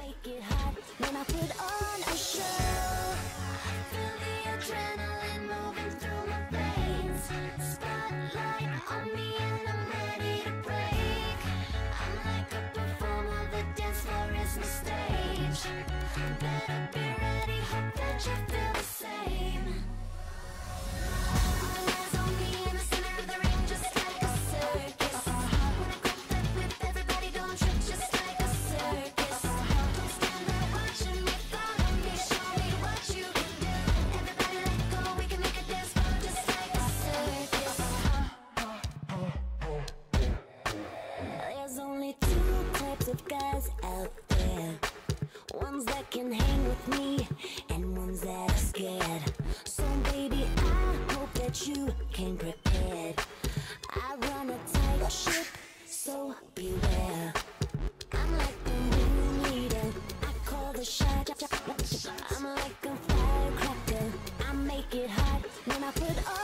make it hot when I put on a show. Feel the adrenaline moving through my veins. Spotlight on me and I'm ready to break. I'm like a performer, the dance floor is my stage. Better be ready, hope that you feel the same. All eyes on me in the center of the ring, just like a circus. When I grab that whip, everybody don't trip, just like a circus. Don't stand there watching me, follow me, show me what you can do. Everybody let go, we can make a dance floor just like a circus. There's only two types of guys out there. Ones that can hang with me and ones that are scared. So baby, I hope that you came prepared. I run a tight ship, so beware. I'm like the ringleader, I call the shot. I'm like a firecracker, I make it hot when I put on